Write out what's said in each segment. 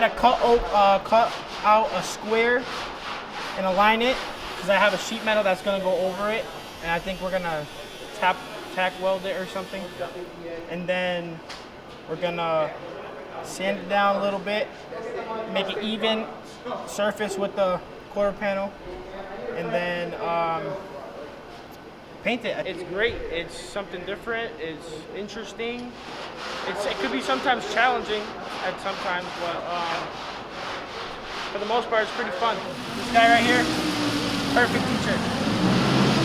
had to cut out a square and align it because I have a sheet metal that's gonna go over it, and I think we're gonna tack weld it or something, and then we're gonna sand it down a little bit, make an even surface with the quarter panel, and then paint it. It's great. It's something different. It's interesting. It could be sometimes challenging at sometimes, but for the most part, it's pretty fun. This guy right here, perfect teacher.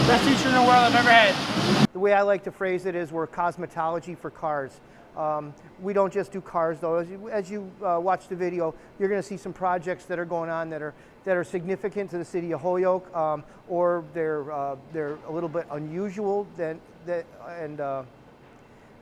Best teacher in the world I've ever had. The way I like to phrase it is we're cosmetology for cars. We don't just do cars, though. As you watch the video, you're going to see some projects that are going on that are significant to the city of Holyoke, or they're a little bit unusual,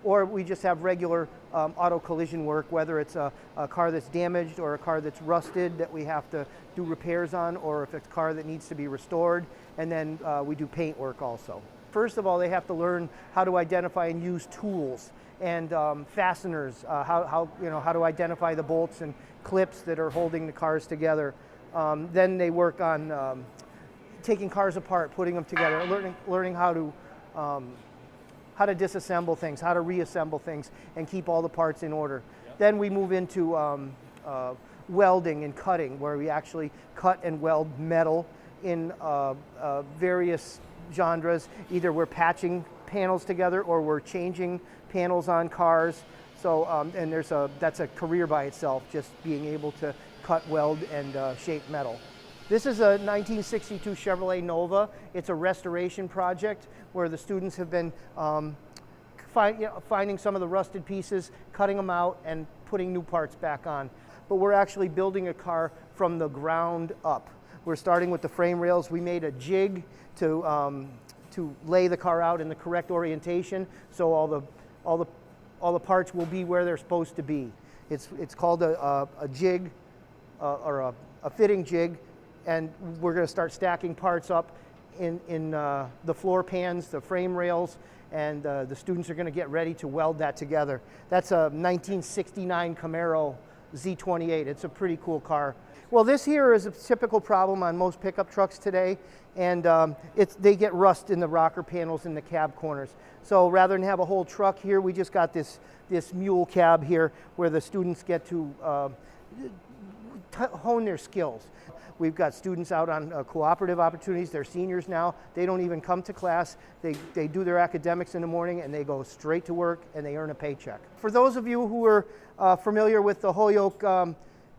or we just have regular auto collision work, whether it's a car that's damaged or a car that's rusted that we have to do repairs on, or if it's a car that needs to be restored, and then we do paint work also. First of all, they have to learn how to identify and use tools and fasteners, how to identify the bolts and clips that are holding the cars together. Then they work on taking cars apart, putting them together, learning how to disassemble things, how to reassemble things, and keep all the parts in order. Yep. Then we move into welding and cutting, where we actually cut and weld metal in various genres. Either we're patching panels together or we're changing panels on cars. So, and that's a career by itself, just being able to cut, weld, and shape metal. This is a 1962 Chevrolet Nova. It's a restoration project where the students have been finding some of the rusted pieces, cutting them out, and putting new parts back on. But we're actually building a car from the ground up. We're starting with the frame rails. We made a jig to lay the car out in the correct orientation, so all the parts will be where they're supposed to be. It's called a jig, or a fitting jig, and we're going to start stacking parts up in the floor pans, the frame rails, and the students are going to get ready to weld that together. That's a 1969 Camaro Z28. It's a pretty cool car. Well, this here is a typical problem on most pickup trucks today, and they get rust in the rocker panels in the cab corners. So rather than have a whole truck here, we just got this mule cab here where the students get to hone their skills. We've got students out on cooperative opportunities. They're seniors now. They don't even come to class. They do their academics in the morning and they go straight to work and they earn a paycheck. For those of you who are familiar with the Holyoke,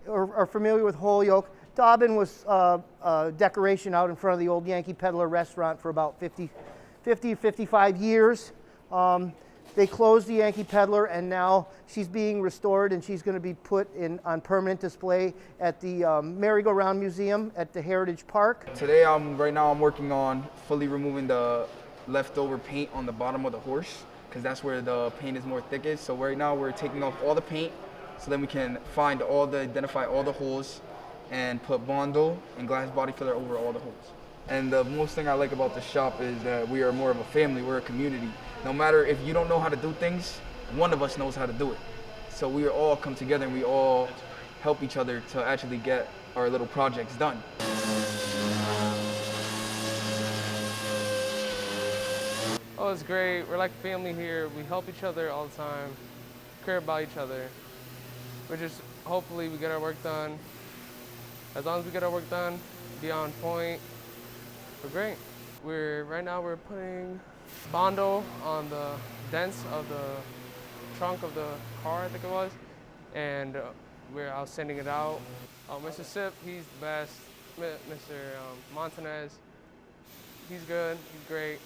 or familiar with Holyoke, Dobbin was a decoration out in front of the old Yankee Peddler restaurant for about 55 years. They closed the Yankee Peddler, and now she's being restored, and she's going to be put on permanent display at the Merry-Go-Round Museum at the Heritage Park. Today, right now I'm working on fully removing the leftover paint on the bottom of the horse, because that's where the paint is more thickest. So right now we're taking off all the paint, so then we can identify all the holes and put Bondo and glass body filler over all the holes. And the most thing I like about the shop is that we are more of a family, we're a community. No matter if you don't know how to do things, one of us knows how to do it. So we all come together and we all help each other to actually get our little projects done. Oh, it's great. We're like family here. We help each other all the time, care about each other. Hopefully we get our work done. As long as we get our work done, be on point, we're great. Right now we're putting Bondo on the dents of the trunk of the car, I think it was, and I was sending it out. Mr. Sip, he's the best. Mr. Montanez, he's good, he's great.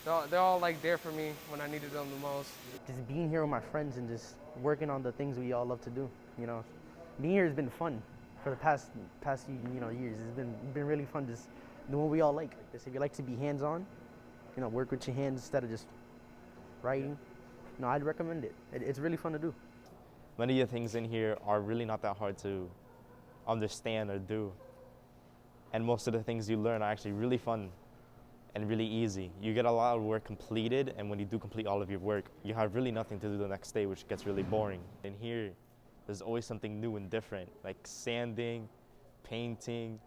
They're all like there for me when I needed them the most. Just being here with my friends and just working on the things we all love to do, Being here has been fun for the past years. It's been really fun just doing what we all like. If you like to be hands-on, work with your hands instead of just writing, I'd recommend it. It's really fun to do. Many of the things in here are really not that hard to understand or do. And most of the things you learn are actually really fun and really easy. You get a lot of work completed, and when you do complete all of your work, you have really nothing to do the next day, which gets really boring. In here, there's always something new and different, like sanding, painting,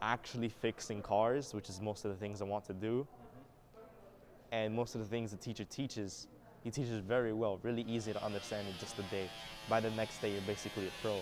actually fixing cars, which is most of the things I want to do. And most of the things the teacher teaches, he teaches very well, really easy to understand in just a day. By the next day, you're basically a pro.